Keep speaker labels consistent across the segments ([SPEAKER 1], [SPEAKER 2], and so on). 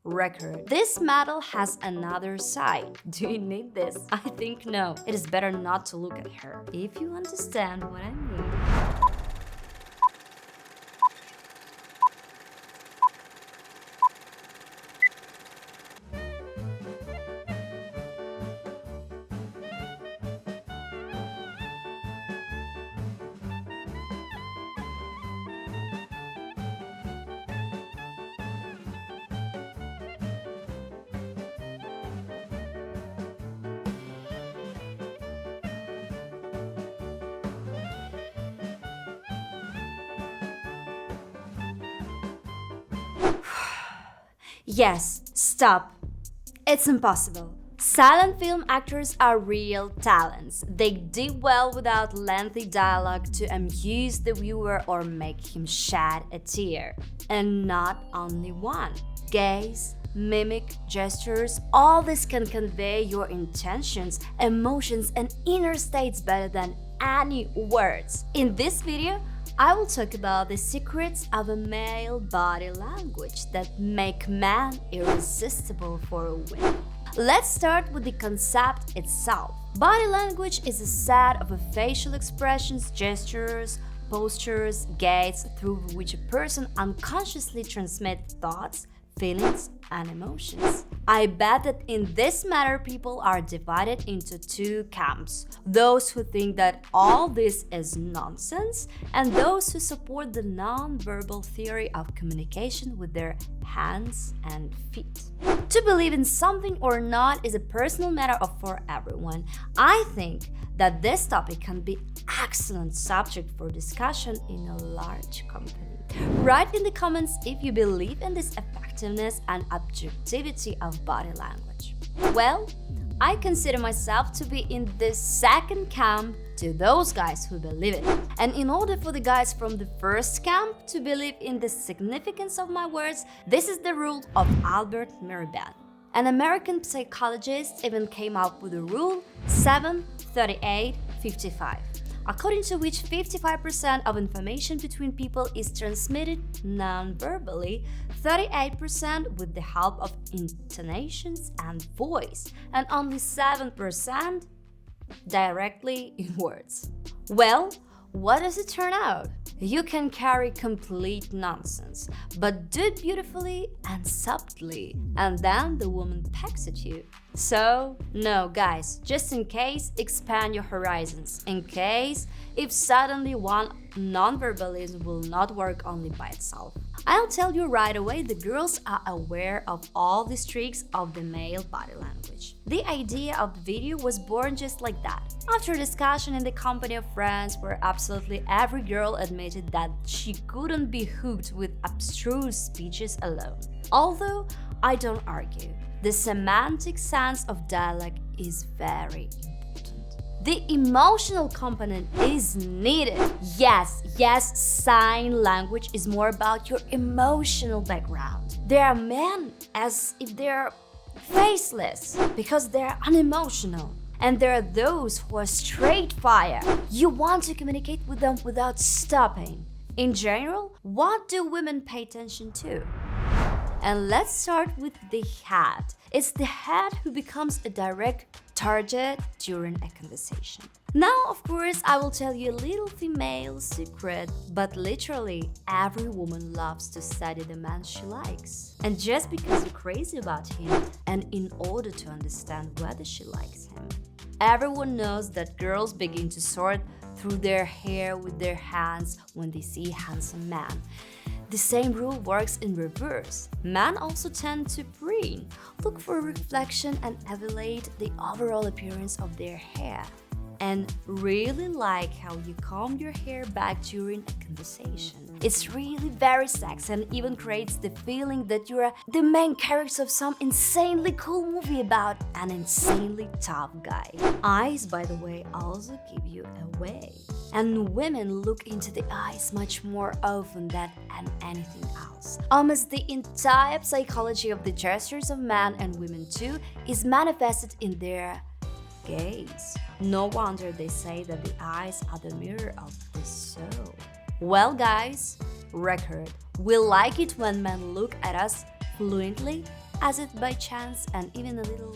[SPEAKER 1] record. This medal has another side. Do you need this? I think no. It is better not to look at her. If you understand what I mean. Yes, stop. It's impossible. Silent film actors are real talents. They do well without lengthy dialogue to amuse the viewer or make him shed a tear. And not only one. Gaze, mimic, gestures, all this can convey your intentions, emotions, and inner states better than any words. In this video, I will talk about the secrets of a male body language that make men irresistible for a woman. Let's start with the concept itself. Body language is a set of facial expressions, gestures, postures, gaze through which a person unconsciously transmits thoughts, feelings, and emotions. I bet that in this matter people are divided into two camps. Those who think that all this is nonsense and those who support the non-verbal theory of communication with their hands and feet. To believe in something or not is a personal matter for everyone. I think that this topic can be an excellent subject for discussion in a large company. Write in the comments if you believe in this effectiveness and objectivity of body language. Well, I consider myself to be in the second camp to those guys who believe it. And in order for the guys from the first camp to believe in the significance of my words, this is the rule of Albert Mirabel. An American psychologist even came up with the rule 7-38-55. According to which 55% of information between people is transmitted non-verbally, 38% with the help of intonations and voice, and only 7% directly in words. Well, what does it turn out? You can carry complete nonsense, but do it beautifully and subtly, and then the woman pecks at you. So, no, guys, just in case, expand your horizons. In case, if suddenly one non-verbalism will not work only by itself. I'll tell you right away, the girls are aware of all these tricks of the male body language. The idea of the video was born just like that. After a discussion in the company of friends where absolutely every girl admitted that she couldn't be hooked with abstruse speeches alone. Although, I don't argue. The semantic sense of dialogue is very important. The emotional component is needed. Yes, sign language is more about your emotional background. There are men as if they're faceless because they're unemotional. And there are those who are straight fire. You want to communicate with them without stopping. In general, what do women pay attention to? And let's start with the head. It's the head who becomes a direct target during a conversation. Now, of course, I will tell you a little female secret, but literally every woman loves to study the man she likes. And just because you're crazy about him, and in order to understand whether she likes him. Everyone knows that girls begin to sort through their hair with their hands when they see a handsome man. The same rule works in reverse. Men also tend to preen, look for reflection and evaluate the overall appearance of their hair, and really like how you comb your hair back during a conversation. It's really very sexy and even creates the feeling that you're the main character of some insanely cool movie about an insanely tough guy. Eyes, by the way, also give you away. And women look into the eyes much more often than anything else. Almost the entire psychology of the gestures of men and women too is manifested in their gaze. No wonder they say that the eyes are the mirror of the soul. Well, guys, record. We like it when men look at us fluently as if by chance and even a little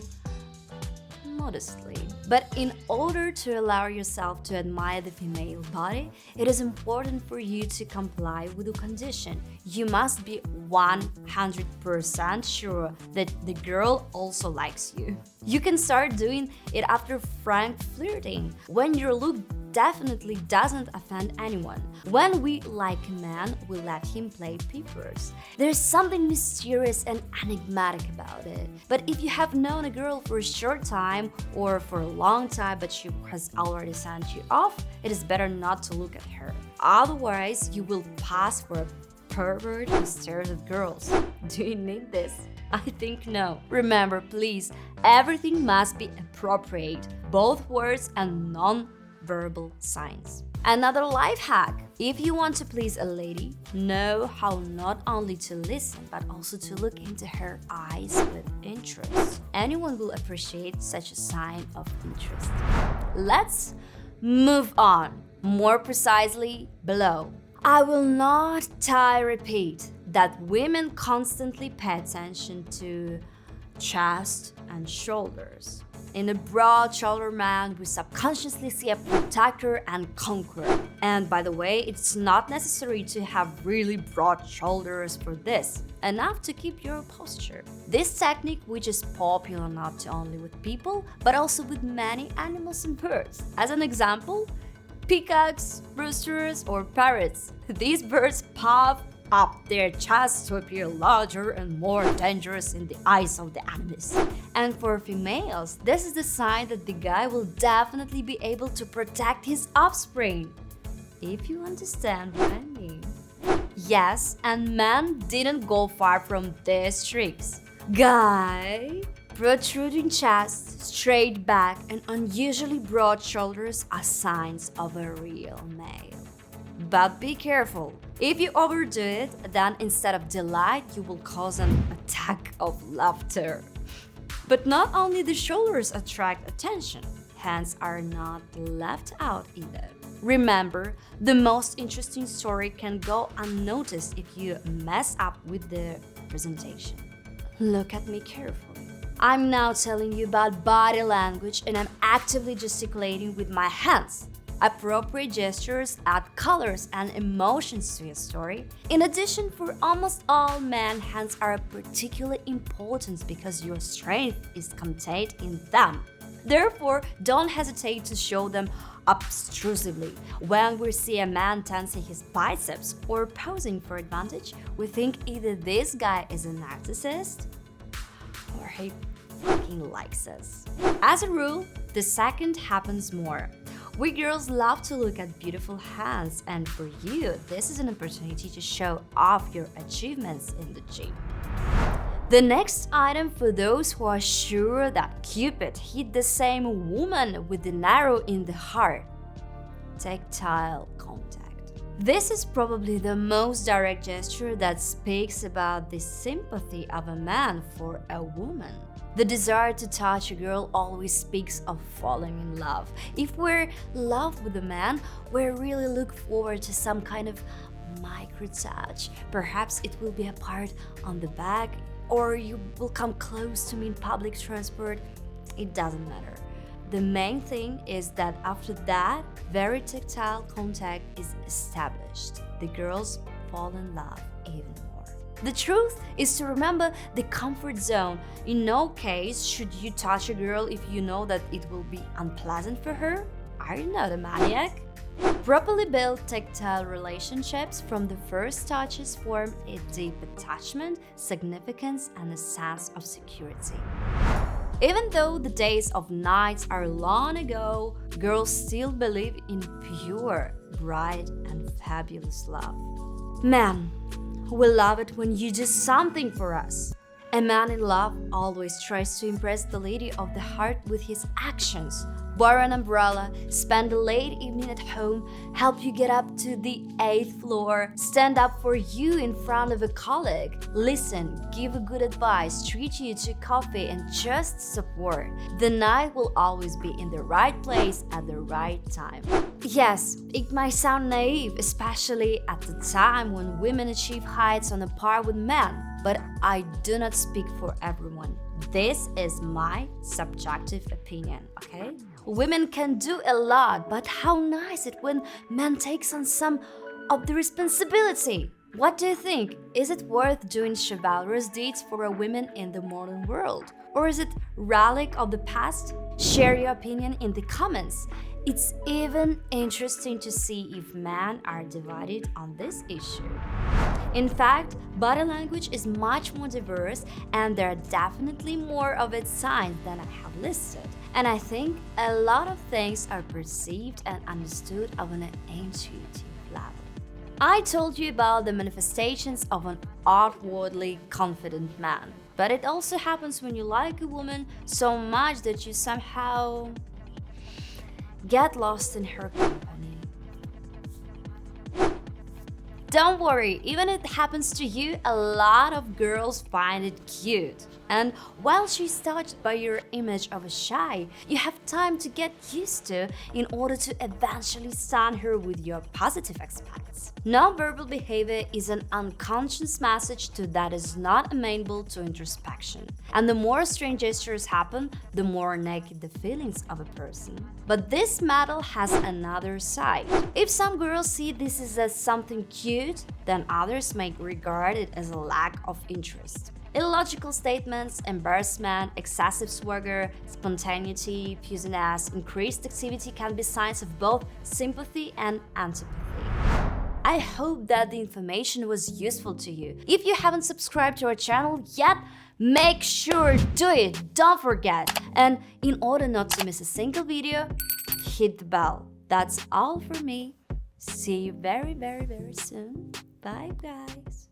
[SPEAKER 1] modestly. But in order to allow yourself to admire the female body, it is important for you to comply with the condition. You must be 100% sure that the girl also likes you. You can start doing it after frank flirting, when your look definitely doesn't offend anyone. When we like a man, we let him play peepers. There's something mysterious and enigmatic about it. But if you have known a girl for a short time or for a long time but she has already sent you off, it is better not to look at her. Otherwise, you will pass for a pervert who stares at girls. Do you need this? I think no. Remember, please, everything must be appropriate, both words and non-verbal signs. Another life hack. If you want to please a lady, know how not only to listen but also to look into her eyes with interest. Anyone will appreciate such a sign of interest. Let's move on. More precisely, below. I will not repeat that women constantly pay attention to chest and shoulders. In a broad-shouldered man, we subconsciously see a protector and conqueror. And by the way, it's not necessary to have really broad shoulders for this. Enough to keep your posture. This technique, which is popular not only with people, but also with many animals and birds. As an example, peacocks, roosters, or parrots. These birds puff up their chests to appear larger and more dangerous in the eyes of the enemies. And for females, this is the sign that the guy will definitely be able to protect his offspring. If you understand what I mean. Yes, and men didn't go far from these tricks. Guy, protruding chest, straight back, and unusually broad shoulders are signs of a real male. But be careful. If you overdo it, then instead of delight, you will cause an attack of laughter. But not only the shoulders attract attention, hands are not left out either. Remember, the most interesting story can go unnoticed if you mess up with the presentation. Look at me carefully. I'm now telling you about body language and I'm actively gesticulating with my hands. Appropriate gestures add colors and emotions to your story. In addition, for almost all men, hands are of particular importance because your strength is contained in them. Therefore, don't hesitate to show them obtrusively. When we see a man tensing his biceps or posing for advantage, we think either this guy is a narcissist or he fucking likes us. As a rule, the second happens more. We girls love to look at beautiful hands, and for you, this is an opportunity to show off your achievements in the gym. The next item for those who are sure that Cupid hit the same woman with the arrow in the heart: tactile contact. This is probably the most direct gesture that speaks about the sympathy of a man for a woman. The desire to touch a girl always speaks of falling in love. If we're in love with a man, we really look forward to some kind of micro touch. Perhaps it will be a part on the back, or you will come close to me in public transport. It doesn't matter. The main thing is that after that, very tactile contact is established. The girls fall in love even more. The truth is to remember the comfort zone. In no case should you touch a girl if you know that it will be unpleasant for her. Are you not a maniac? Properly built tactile relationships from the first touches form a deep attachment, significance, and a sense of security. Even though the days of nights are long ago, girls still believe in pure, bright, and fabulous love. Men, we love it when you do something for us. A man in love always tries to impress the lady of the heart with his actions. Borrow an umbrella, spend a late evening at home, help you get up to the 8th floor, stand up for you in front of a colleague, listen, give a good advice, treat you to coffee, and just support. The night will always be in the right place at the right time. Yes, it might sound naive, especially at the time when women achieve heights on a par with men. but I do not speak for everyone. This is my subjective opinion, okay? Women can do a lot, but how nice it when men takes on some of the responsibility. What do you think? Is it worth doing chivalrous deeds for a woman in the modern world? Or is it relic of the past? Share your opinion in the comments. It's even interesting to see if men are divided on this issue. In fact, body language is much more diverse and there are definitely more of its signs than I have listed. And I think a lot of things are perceived and understood on an intuitive level. I told you about the manifestations of an outwardly confident man, but it also happens when you like a woman so much that you somehow get lost in her company. Don't worry, even if it happens to you, a lot of girls find it cute. And while she's touched by your image of a shy, you have time to get used to in order to eventually stun her with your positive aspects. Nonverbal behavior is an unconscious message that is not amenable to introspection. And the more strange gestures happen, the more naked the feelings of a person. But this medal has another side. If some girls see this as something cute, then others may regard it as a lack of interest. Illogical statements, embarrassment, excessive swagger, spontaneity, puziness, increased activity can be signs of both sympathy and antipathy. I hope that the information was useful to you. If you haven't subscribed to our channel yet, make sure do it, don't forget. And in order not to miss a single video, hit the bell. That's all for me. See you very, very, very soon. Bye, guys.